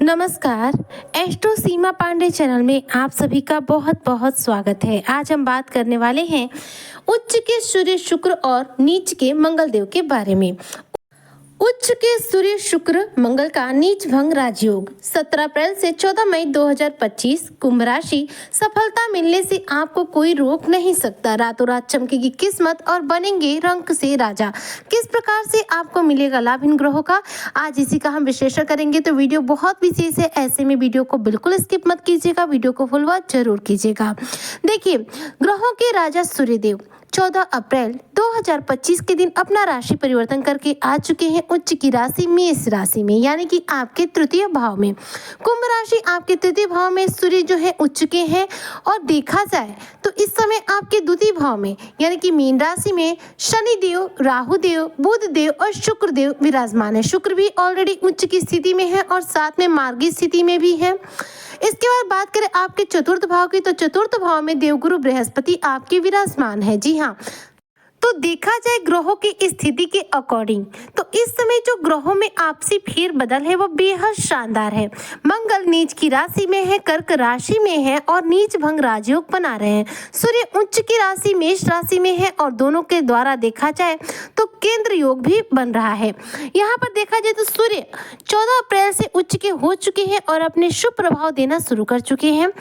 नमस्कार। एस्ट्रो सीमा पांडे चैनल में आप सभी का बहुत बहुत स्वागत है। आज हम बात करने वाले हैं उच्च के सूर्य शुक्र और नीच के मंगल देव के बारे में। उच्च के सूर्य शुक्र मंगल का नीच भंग राजयोग 17 अप्रैल से 14 मई 2025 कुंभ राशि। सफलता मिलने से आपको कोई रोक नहीं सकता। रातों रात चमकेगी किस्मत और बनेंगे रंग से राजा। किस प्रकार से आपको मिलेगा लाभ इन ग्रहों का, आज इसी का हम विश्लेषण करेंगे। तो वीडियो बहुत विशेष है, ऐसे में वीडियो को बिल्कुल स्किप मत कीजिएगा, वीडियो को फुल वॉच जरूर कीजिएगा। देखिए, ग्रहों के राजा सूर्यदेव 14 अप्रैल 2025 के दिन अपना राशि परिवर्तन करके आ चुके हैं उच्च की राशि मेष राशि में, यानी कि आपके तृतीय भाव में। कुंभ राशि आपके तृतीय भाव में सूर्य जो है उच्च के हैं, और देखा जाए तो इस समय आपके द्वितीय भाव में यानी कि मीन राशि में शनि देव, राहु देव, बुध देव और शुक्र देव विराजमान है। शुक्र भी ऑलरेडी उच्च की स्थिति में है और साथ में मार्गी स्थिति में भी है। इसके बाद बात करें आपके चतुर्थ भाव की, तो चतुर्थ भाव में देवगुरु बृहस्पति आपके विराजमान है। जी हाँ, तो देखा जाए ग्रहों की स्थिति के अकॉर्डिंग, तो इस समय जो ग्रहों में आपसी फेर बदल है वो बेहद शानदार है। मंगल नीच की राशि में है, कर्क राशि में है और नीच भंग राजयोग बना रहे हैं। सूर्य उच्च की राशि मेष राशि में है और दोनों के द्वारा देखा जाए तो केंद्र योग भी बन रहा है। यहाँ पर देखा जाए तो सूर्य 14 अप्रैल से उच्च के हो चुके हैं और अपने शुभ प्रभाव देना शुरू कर चुके हैं।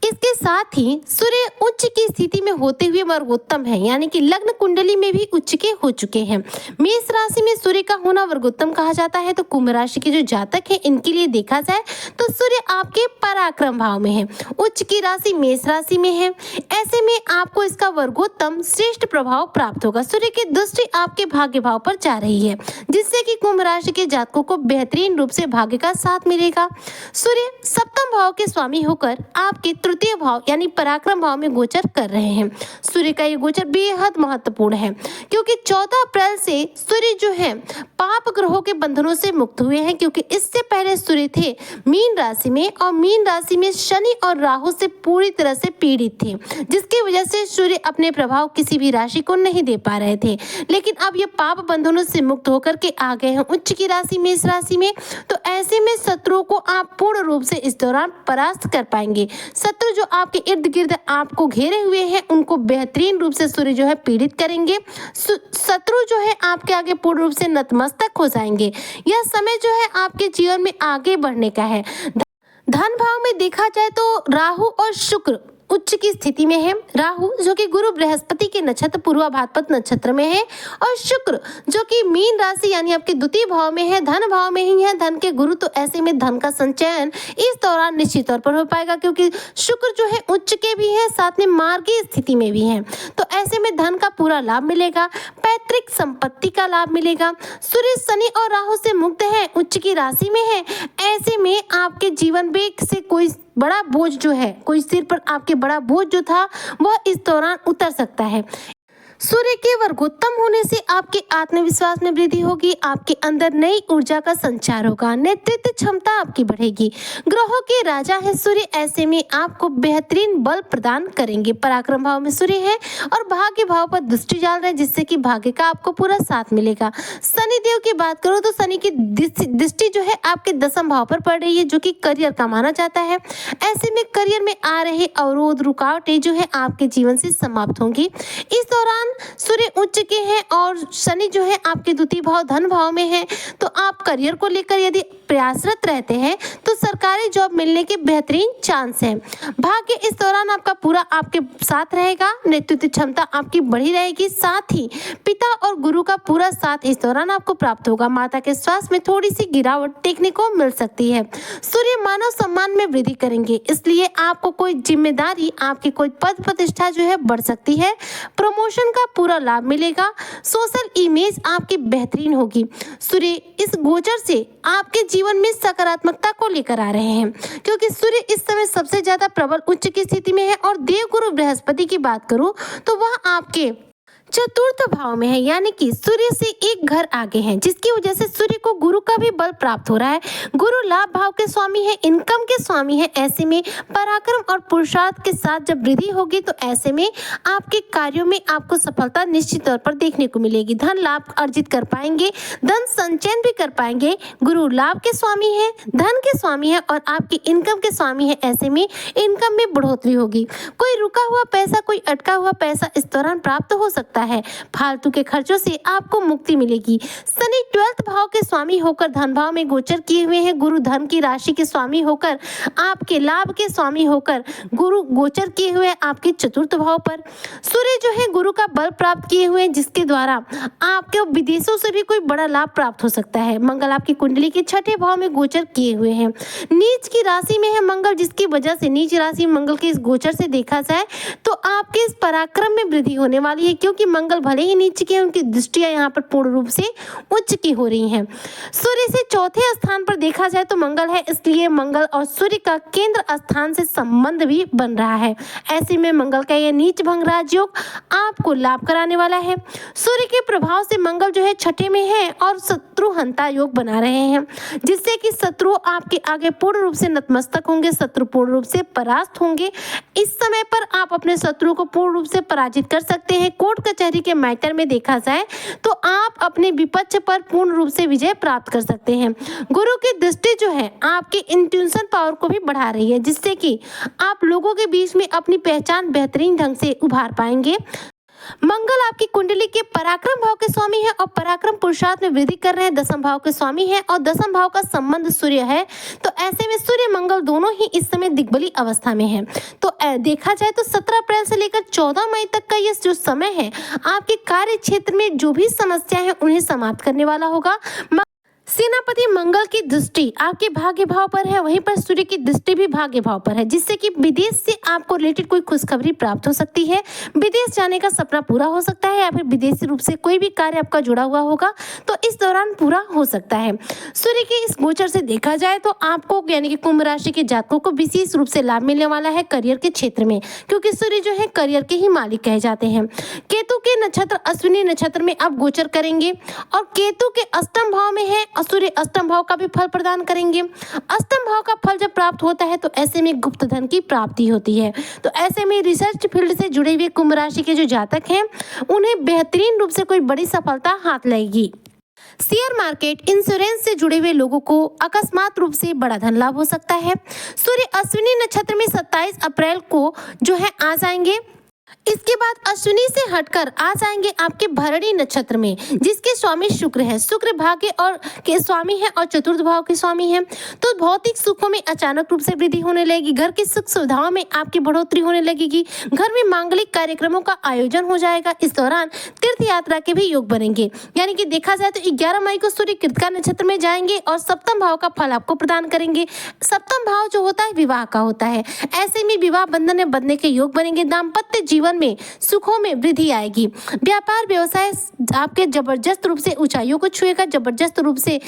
इसके साथ ही सूर्य उच्च की स्थिति में होते हुए वर्गोत्तम है, यानी कि लग्न कुंडली में भी उच्च के हो चुके हैं। मेष राशि में सूर्य का होना वर्गोत्तम कहा जाता है। तो कुंभ राशि के जो जातक हैं इनके लिए देखा जाए तो सूर्य आपके पराक्रम भाव में है, उच्च की राशि मेष राशि में है। ऐसे में आपको इसका वर्गोत्तम श्रेष्ठ प्रभाव प्राप्त होगा। सूर्य की दृष्टि आपके भाग्य भाव पर जा रही है, जिससे कि कुंभ राशि के जातकों को बेहतरीन रूप से भाग्य का साथ मिलेगा। सूर्य सप्तम भाव के स्वामी होकर आपके तृतीय भाव यानी पराक्रम भाव में गोचर कर रहे हैं। सूर्य का ये गोचर बेहद महत्वपूर्ण है, क्योंकि 14 अप्रैल से सूर्य जो है पाप ग्रहों के बंधनों से मुक्त हुए हैं, क्योंकि इससे पहले सूर्य थे मीन राशि में और मीन राशि में शनि और राहु से पूरी तरह से पीड़ित थे, जिसकी वजह से सूर्य अपने प्रभाव किसी भी राशि को नहीं दे पा रहे थे। लेकिन अब ये पाप बंधनों से मुक्त होकर के आ गए हैं उच्च की राशि मेष राशि में। तो ऐसे में शत्रुओं को आप पूर्ण रूप से इस दौरान परास्त कर पाएंगे। शत्रु जो आपके इर्द गिर्द आपको घेरे हुए हैं उनको बेहतरीन रूप से सूर्य जो है पीड़ित करेंगे। शत्रु जो है आपके आगे पूर्ण रूप से नतमस्तक हो जाएंगे। यह समय जो है आपके जीवन में आगे बढ़ने का है। धन भाव में देखा जाए तो राहु और शुक्र उच्च की स्थिति में है। राहु जो कि गुरु बृहस्पति के नक्षत्र पूर्वा भाद्रपद नक्षत्र में है, और शुक्र जो कि मीन राशि यानी आपके द्वितीय भाव में है, धन भाव में ही है, धन के गुरु। तो ऐसे में धन का संचयन इस दौरान निश्चित तौर पर हो पाएगा, क्योंकि शुक्र जो है उच्च के भी है, साथ में मार्गी स्थिति में भी है। तो ऐसे में धन का पूरा लाभ मिलेगा, पैतृक संपत्ति का लाभ मिलेगा। सूर्य शनि और राहु से मुक्त है, उच्च की राशि में है। ऐसे में आपके जीवन में से कोई बड़ा बोझ जो है, कोई सिर पर आपके बड़ा बोझ जो था वह इस दौरान उतर सकता है। सूर्य के वर्गोत्तम होने से आपके आत्मविश्वास में वृद्धि होगी, आपके अंदर नई ऊर्जा का संचार होगा, नेतृत्व क्षमता आपकी बढ़ेगी। ग्रहों के राजा है सूर्य, ऐसे में आपको बेहतरीन बल प्रदान करेंगे। पराक्रम भाव में सूर्य है और भाग्य भाव पर दृष्टि डाल रहे हैं, जिससे कि भाग्य का आपको पूरा साथ मिलेगा। शनि देव की बात करो तो शनि की दृष्टि जो है आपके दसम भाव पर पड़ रही है, जो कि करियर का माना जाता है। ऐसे में करियर में आ रहे अवरोध रुकावटें जो है आपके जीवन से समाप्त होंगी। इस दौरान सूर्य उच्च के हैं और शनि जो है आपके द्वितीय भाव धन भाव में है। तो आप करियर को लेकर यदि प्रयासरत रहते हैं तो सरकारी जॉब मिलने के बेहतरीन चांस है। भाग्य इस दौरान आपका पूरा आपके साथ रहेगा, नेतृत्व क्षमता आपकी बढ़ी रहेगी, साथ ही पिता और गुरु का पूरा साथ इस दौरान आपको प्राप्त होगा। माता के स्वास्थ्य में थोड़ी सी गिरावट देखने को मिल सकती है। सूर्य मानव सम्मान में वृद्धि करेंगे, इसलिए आपको कोई जिम्मेदारी, आपकी कोई पद प्रतिष्ठा जो है बढ़ सकती है। प्रमोशन का पूरा लाभ मिलेगा, सोशल इमेज आपकी बेहतरीन होगी। सूर्य इस गोचर से आपके जीवन में सकारात्मकता को लेकर आ रहे हैं, क्योंकि सूर्य इस समय सबसे ज्यादा प्रबल उच्च की स्थिति में है। और देवगुरु बृहस्पति की बात करूं तो वह आपके चतुर्थ भाव में है, यानी कि सूर्य से एक घर आगे है, जिसकी वजह से सूर्य को गुरु का भी बल प्राप्त हो रहा है। गुरु लाभ भाव के स्वामी है, इनकम के स्वामी है। ऐसे में पराक्रम और पुरुषार्थ के साथ जब वृद्धि होगी तो ऐसे में आपके कार्यों में आपको सफलता निश्चित तौर पर देखने को मिलेगी। धन लाभ अर्जित कर पाएंगे, धन संचयन भी कर पाएंगे। गुरु लाभ के स्वामी है, धन के स्वामी है और आपकी इनकम के स्वामी है। ऐसे में इनकम में बढ़ोतरी होगी। कोई रुका हुआ पैसा, कोई अटका हुआ पैसा इस दौरान प्राप्त हो सकता है। फालतू के खर्चों से आपको मुक्ति मिलेगी। शनि 12th भाव के स्वामी होकर धन भाव में गोचर किए हुए हैं। गुरु धन की राशि के स्वामी होकर, आपके लाभ के स्वामी होकर गुरु गोचर किए हुए आपके चतुर्थ भाव पर। सूर्य जो है गुरु का बल प्राप्त किए हुए हैं, जिसके द्वारा आपके विदेशों से भी कोई बड़ा लाभ प्राप्त हो सकता है। मंगल आपकी कुंडली के छठे भाव में गोचर किए हुए हैं। नीच की राशि में है मंगल, जिसकी वजह से नीच राशि मंगल के इस गोचर से देखा जाए तो आपके इस पराक्रम में वृद्धि होने वाली है, क्योंकि मंगल भले ही नीच के, उनकी दृष्टियां यहाँ पर पूर्ण रूप से उच्च की हो रही हैं। सूर्य से चौथे स्थान पर देखा जाए तो मंगल है, इसलिए मंगल और सूर्य का केंद्र स्थान से संबंध भी बन रहा है। ऐसे में मंगल का यह नीच भंग राजयोग आपको लाभ कराने वाला है। सूर्य के प्रभाव से मंगल जो है छठे में है और शत्रु हंता योग बना रहे हैं, जिससे कि शत्रु आपके आगे पूर्ण रूप से नतमस्तक होंगे, शत्रु पूर्ण रूप से परास्त होंगे। इस समय पर आप अपने शत्रु को पूर्ण रूप से पराजित कर सकते हैं। कोर्ट कचहरी के मैटर में देखा जाए तो आप अपने विपक्ष पर पूर्ण रूप से विजय प्राप्त कर सकते हैं। गुरु की दृष्टि जो है आपकी इंट्यूशन पावर को भी बढ़ा रही है, जिससे कि आप लोगों के बीच में अपनी पहचान बेहतरीन ढंग से उभार पाएंगे। मंगल आपकी कुंडली के पराक्रम भाव के स्वामी है और पराक्रम पुरुषार्थ में वृद्धि कर रहे हैं। दसम भाव के स्वामी है और दसम भाव का संबंध सूर्य है, तो ऐसे में सूर्य मंगल दोनों ही इस समय दिग्बली अवस्था में है। तो देखा जाए तो 17 अप्रैल से लेकर 14 मई तक का ये जो समय है, आपके कार्य क्षेत्र में जो भी समस्या है उन्हें समाप्त करने वाला होगा। सेनापति मंगल की दृष्टि आपके भाग्य भाव पर है, वहीं पर सूर्य की दृष्टि भी भाग्य भाव पर है, जिससे कि विदेश से आपको रिलेटेड कोई खुशखबरी प्राप्त हो सकती है। विदेश जाने का सपना पूरा हो सकता है या फिर विदेशी रूप से कोई भी कार्य आपका जुड़ा हुआ होगा तो इस दौरान पूरा हो सकता है। सूर्य के इस गोचर से देखा जाए तो आपको यानी कि कुंभ राशि के जातकों को विशेष रूप से लाभ मिलने वाला है करियर के क्षेत्र में, क्योंकि सूर्य जो है करियर के ही मालिक कहे जाते हैं। केतु के नक्षत्र अश्विनी नक्षत्र में आप गोचर करेंगे और केतु के अष्टम भाव में है और सूर्य अष्टम भाव का भी फल प्रदान करेंगे। अष्टम भाव का फल जब प्राप्त होता है तो ऐसे में गुप्त धन की प्राप्ति होती है। तो ऐसे में रिसर्च फील्ड से जुड़े हुए कुंभ राशि के जो जातक हैं उन्हें बेहतरीन रूप से कोई बड़ी सफलता हाथ लगेगी। शेयर मार्केट, इंश्योरेंस से जुड़े हुए लोगों को अकस्मात रूप से बड़ा धन लाभ हो सकता है। सूर्य अश्विनी नक्षत्र में 27 अप्रैल को जो है आ जाएंगे। इसके बाद अश्विनी से हटकर आ जाएंगे आपके भरणी नक्षत्र में, जिसके स्वामी शुक्र है। शुक्र भाग्य और के स्वामी है और चतुर्थ भाव के स्वामी है। तो भौतिक सुखों में अचानक रूप से वृद्धि होने लगेगी, घर की सुख सुविधाओं में आपकी बढ़ोतरी होने लगेगी, घर में मांगलिक कार्यक्रमों का आयोजन हो जाएगा। इस दौरान तीर्थ यात्रा के भी योग बनेंगे, यानी कि देखा जाए तो 11 मई को सूर्य कृतिका नक्षत्र में जाएंगे और सप्तम भाव का फल आपको प्रदान करेंगे। सप्तम भाव जो होता है विवाह का होता है, ऐसे में विवाह बंधन में बंधने के योग बनेंगे। दाम्पत्य जीवन में सुखों में वृद्धि आएगी। व्यापार व्यवसाय आपके जबरदस्त रूप से ऊंचाइयों को छुएगा, जबरदस्त रूप से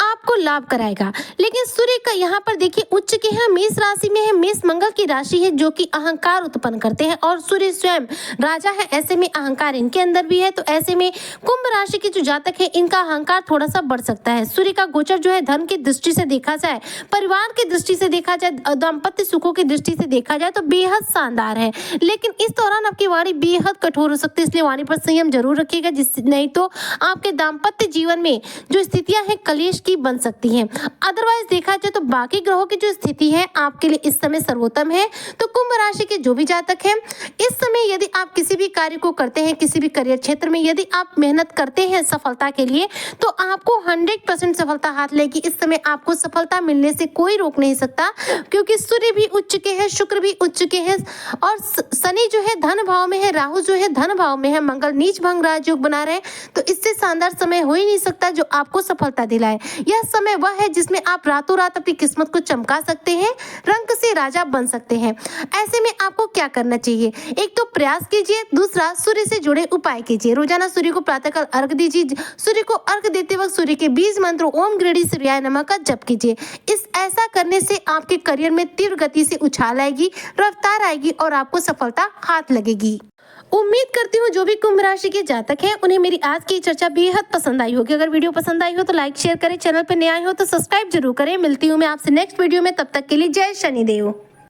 आपको लाभ कराएगा। लेकिन सूर्य का यहाँ पर देखिए उच्च के हैं, मेष राशि में है। मेष मंगल की राशि है जो कि अहंकार उत्पन्न करते हैं और सूर्य स्वयं राजा है, ऐसे में अहंकार इनके अंदर भी है। तो ऐसे में कुंभ राशि के जो जातक है इनका अहंकार थोड़ा सा बढ़ सकता है। सूर्य का गोचर जो है धन की दृष्टि से देखा जाए, परिवार की दृष्टि से देखा जाए, दाम्पत्य सुखों की दृष्टि से देखा जाए तो बेहद शानदार है। लेकिन इस दौरान आपकी वाणी बेहद कठोर हो सकती है, इसलिए वाणी पर संयम जरूर रखिएगा, जिससे नहीं तो आपके दाम्पत्य जीवन में जो स्थितियां हैं कलेश की बन सकती हैं। अदरवाइज देखा जाए तो बाकी ग्रहों की जो स्थिति है आपके लिए इस समय सर्वोत्तम है। तो कुंभ राशि के जो भी जातक हैं इस समय यदि आप किसी भी कार्य को करते हैं, किसी भी करियर क्षेत्र में यदि आप मेहनत करते हैं सफलता के लिए, तो आपको 100% सफलता हाथ लगेगी। इस समय आपको सफलता मिलने से कोई रोक नहीं सकता, क्योंकि सूर्य भी उच्च के है, शुक्र भी उच्च के है और शनि जो है धन भाव में है, राहु जो है धन भाव में है, मंगल नीच भंग राजयोग बना रहे हैं। तो इससे शानदार समय हो ही नहीं सकता जो आपको सफलता दिलाए। यह समय वह है जिसमें आप रातों रात अपनी किस्मत को चमका सकते हैं, रंग से राजा बन सकते हैं। ऐसे में आपको क्या करना चाहिए? एक तो प्रयास कीजिए, दूसरा सूर्य से जुड़े उपाय कीजिए। रोजाना सूर्य को प्रातःकाल अर्घ दीजिए। सूर्य को अर्घ देते वक्त सूर्य के बीज मंत्र ओम गृणी सूर्याय नमः का जप कीजिए। ऐसा करने से आपके करियर में तीव्र गति से उछाल आएगी, रफ्तार आएगी और आपको सफलता हाथ लगेगी। उम्मीद करती हूँ जो भी कुंभ राशि के जातक हैं उन्हें मेरी आज की चर्चा बेहद पसंद आई होगी। अगर वीडियो पसंद आई हो तो लाइक शेयर करें, चैनल पर नए आए हो तो सब्सक्राइब जरूर करें। मिलती हूँ मैं आपसे नेक्स्ट वीडियो में, तब तक के लिए जय शनिदेव।